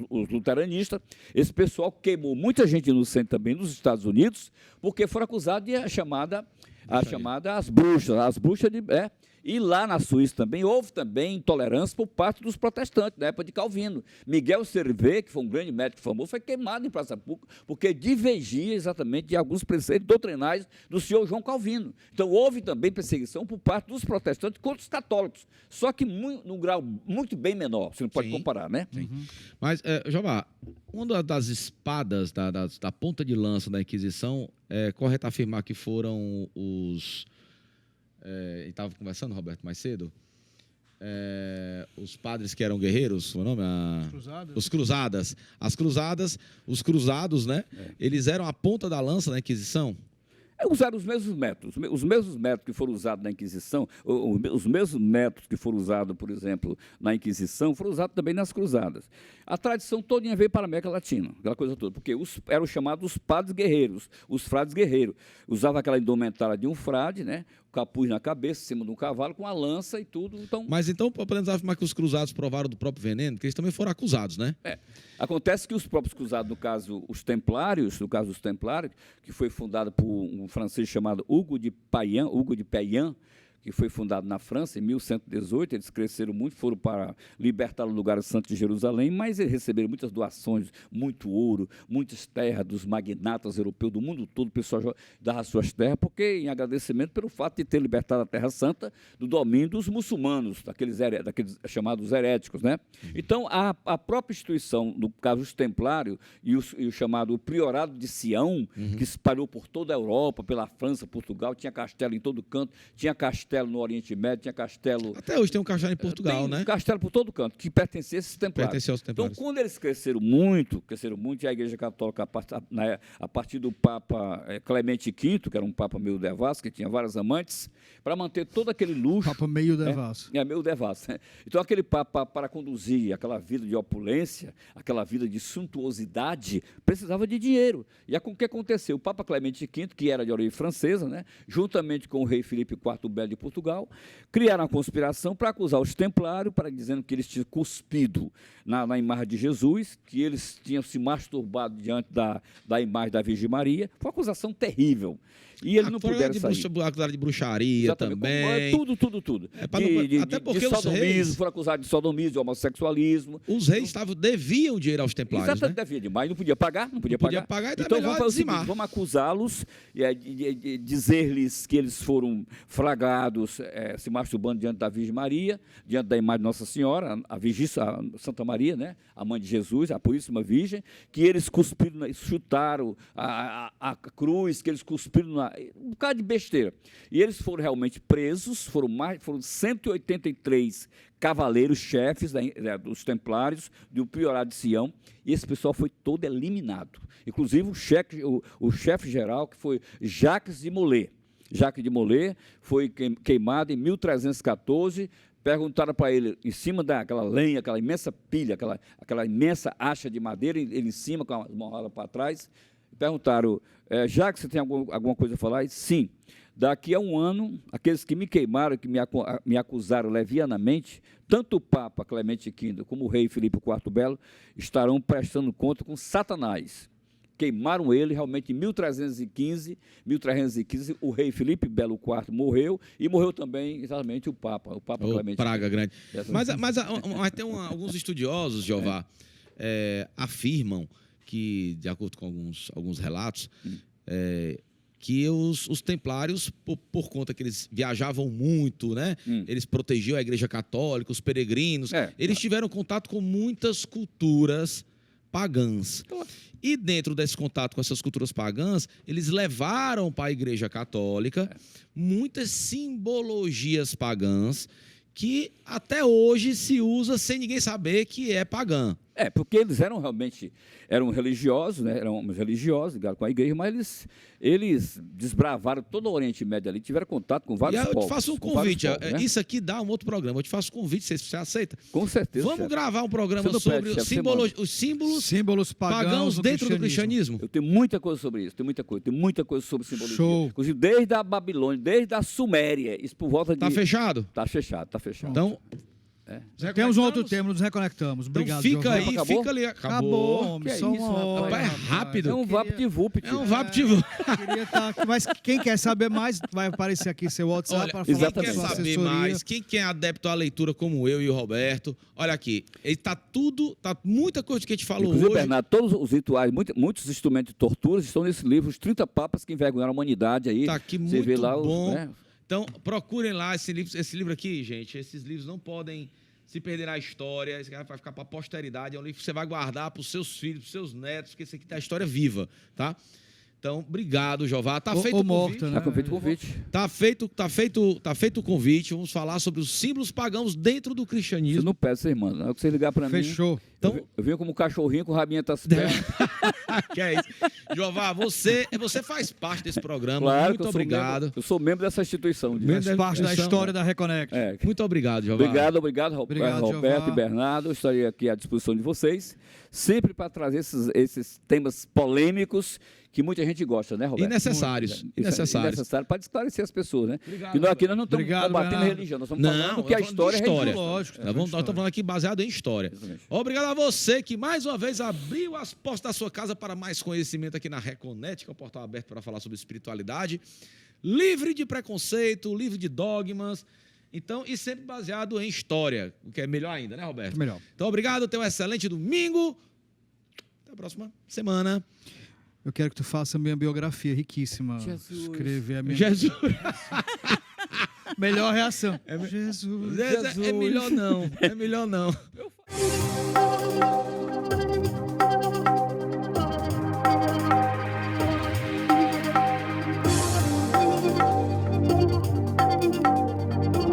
os luteranistas. Esse pessoal queimou muita gente inocente também nos Estados Unidos, porque foram acusados de chamada as bruxas de... E lá na Suíça também houve também intolerância por parte dos protestantes, na época de Calvino. Miguel Servet, que foi um grande médico famoso, foi queimado em praça pública, porque divergia exatamente de alguns preceitos doutrinais do senhor João Calvino. Então, houve também perseguição por parte dos protestantes contra os católicos, só que num grau muito bem menor, você não pode comparar, né? Sim. Mas, Jobá, uma das espadas da ponta de lança da Inquisição, é correto afirmar que foram os... estava conversando, Roberto, mais cedo, os padres que eram guerreiros, o nome? Os cruzadas. Os cruzados, né? Eles eram a ponta da lança da Inquisição? Usaram os mesmos métodos que foram usados na Inquisição, os mesmos métodos que foram usados, por exemplo, na Inquisição, foram usados também nas Cruzadas. A tradição toda veio para a América Latina, aquela coisa toda, porque eram chamados os padres guerreiros, os frades guerreiros. Usavam aquela indumentária de um frade, né? O capuz na cabeça, em cima de um cavalo, com a lança e tudo. Mas então podemos afirmar que os cruzados provaram do próprio veneno, que eles também foram acusados, né? Acontece que os próprios cruzados, no caso dos Templários, que foi fundado por um francês chamado Hugo de Payan, que foi fundado na França em 1118. Eles cresceram muito, foram para libertar o lugar santo de Jerusalém, mas eles receberam muitas doações, muito ouro, muitas terras dos magnatas europeus do mundo todo. O pessoal dava suas terras, porque em agradecimento pelo fato de ter libertado a Terra Santa do domínio dos muçulmanos, daqueles chamados heréticos, né? Então, a própria instituição, no caso os templários e o chamado Priorado de Sião, que espalhou por toda a Europa, pela França, Portugal, tinha castelo em todo canto, tinha castelo no Oriente Médio, tinha castelo... Até hoje tem um castelo em Portugal, né? Castelo por todo canto, que pertencia a esses templários. Pertencia aos templários. Então, quando eles cresceram muito, e a Igreja Católica, a partir do Papa Clemente V, que era um Papa meio devasso, que tinha várias amantes, para manter todo aquele luxo... Papa meio devasso. Meio devasso. Então, aquele Papa, para conduzir aquela vida de opulência, aquela vida de suntuosidade, precisava de dinheiro. E o que aconteceu? O Papa Clemente V, que era de origem francesa, né, juntamente com o rei Filipe IV Belo de Portugal, criaram uma conspiração para acusar os templários, dizendo que eles tinham cuspido na imagem de Jesus, que eles tinham se masturbado diante da imagem da Virgem Maria. Foi uma acusação terrível. E eles não puderam sair. Acusaram de bruxaria. Exatamente, também. Tudo. Até porque os reis... foram acusados de sodomismo, de homossexualismo. Os reis deviam dinheiro aos templários, exatamente, né? deviam demais, não podia pagar, não podia pagar, então vamos fazer o seguinte, vamos acusá-los, dizer-lhes que eles foram flagrados se masturbando diante da Virgem Maria, diante da imagem de Nossa Senhora, a Santa Maria, né? A mãe de Jesus, a Puríssima Virgem, que eles cuspiram, chutaram a cruz, que eles cuspiram um bocado de besteira. E eles foram realmente presos, foram 183 cavaleiros chefes dos templários, do Priorado de Sião, e esse pessoal foi todo eliminado. Inclusive o chefe geral, que foi Jacques de Molay. Jacques de Molay foi queimado em 1314. Perguntaram para ele, em cima daquela lenha, aquela imensa pilha, aquela imensa acha de madeira, ele em cima, com a mão para trás, perguntaram, Jacques, você tem alguma coisa a falar? Ele, sim. Daqui a um ano, aqueles que me queimaram, que me acusaram levianamente, tanto o Papa Clemente V como o rei Filipe IV Belo estarão prestando conta com Satanás. Queimaram ele realmente em 1315, o rei Filipe Belo IV morreu, e morreu também exatamente o Papa Clemente. Praga grande. Mas tem alguns estudiosos, Jeová, afirmam que, de acordo com alguns relatos, que os templários, por conta que eles viajavam muito, né? Eles protegiam a Igreja Católica, os peregrinos, eles tiveram contato com muitas culturas pagãs. E dentro desse contato com essas culturas pagãs, eles levaram para a Igreja Católica muitas simbologias pagãs que até hoje se usa sem ninguém saber que é pagã. Porque eles eram religiosos, né? Eram religiosos, ligados com a igreja, mas eles desbravaram todo o Oriente Médio ali, tiveram contato com vários povos. Eu te faço um convite, povos, né? Isso aqui dá um outro programa, eu te faço um convite, você aceita? Com certeza. Vamos gravar um programa sobre os símbolos pagãos dentro do cristianismo? Eu tenho muita coisa sobre isso, tem muita coisa sobre simbologia. Show. Inclusive desde a Babilônia, desde a Suméria, isso por volta de... Tá fechado? Tá fechado. Então... Temos um outro tema, nos reconectamos. Obrigado, então fica aí, Acabou? fica ali. Acabou, homem. Só uma rapaz, é rápido. É um VaptVupt. É um VaptVupt. Queria estar... Mas quem quer saber mais, vai aparecer aqui seu WhatsApp para falar quem quer saber mais, quem quer adepto à leitura como eu e o Roberto, olha aqui, ele tá muita coisa que a gente falou. Inclusive, hoje. Bernardo, todos os rituais, muitos instrumentos de tortura estão nesse livro, os 30 papas que envergonharam a humanidade aí. Tá aqui você muito vê lá bom. Né? Então, procurem lá esse livro aqui, gente. Esses livros não podem se perder na história, esse cara vai ficar para a posteridade, é um livro que você vai guardar para os seus filhos, para os seus netos, porque esse aqui tá a história viva, tá? Então, obrigado, Jeová. Tá feito o convite. Né? Tá feito o convite. Tá feito o convite. Vamos falar sobre os símbolos pagãos dentro do cristianismo. Você não peça, irmão. Não é o que você ligar para mim. Fechou. Então, eu venho como um cachorrinho com o rabinho atrás das pernas. Que é isso. Jeová, você faz parte desse programa. Claro, muito obrigado. Eu sou membro dessa instituição. Faz parte da história da Reconnect. Muito obrigado, Jeová. Obrigado, Roberto e Bernardo. Eu estarei aqui à disposição de vocês, sempre para trazer esses temas polêmicos que muita gente gosta, né, Roberto? Necessários. Necessário para esclarecer as pessoas, né? Obrigado, que nós aqui nós não estamos Obrigado, combatendo Bernardo. religião, nós estamos falando que a história é religiosa. Lógico. Nós estamos falando aqui baseado em história. Exatamente. Obrigado a você que mais uma vez abriu as portas da sua casa para mais conhecimento aqui na Reconet, que é o portal aberto para falar sobre espiritualidade, livre de preconceito, livre de dogmas, então, e sempre baseado em história, o que é melhor ainda, né, Roberto? Melhor. Então, obrigado, tenha um excelente domingo. Até a próxima semana. Eu quero que tu faça a minha biografia riquíssima. Jesus. Escrever a minha... Jesus. Melhor reação. Jesus. É melhor não. É melhor não.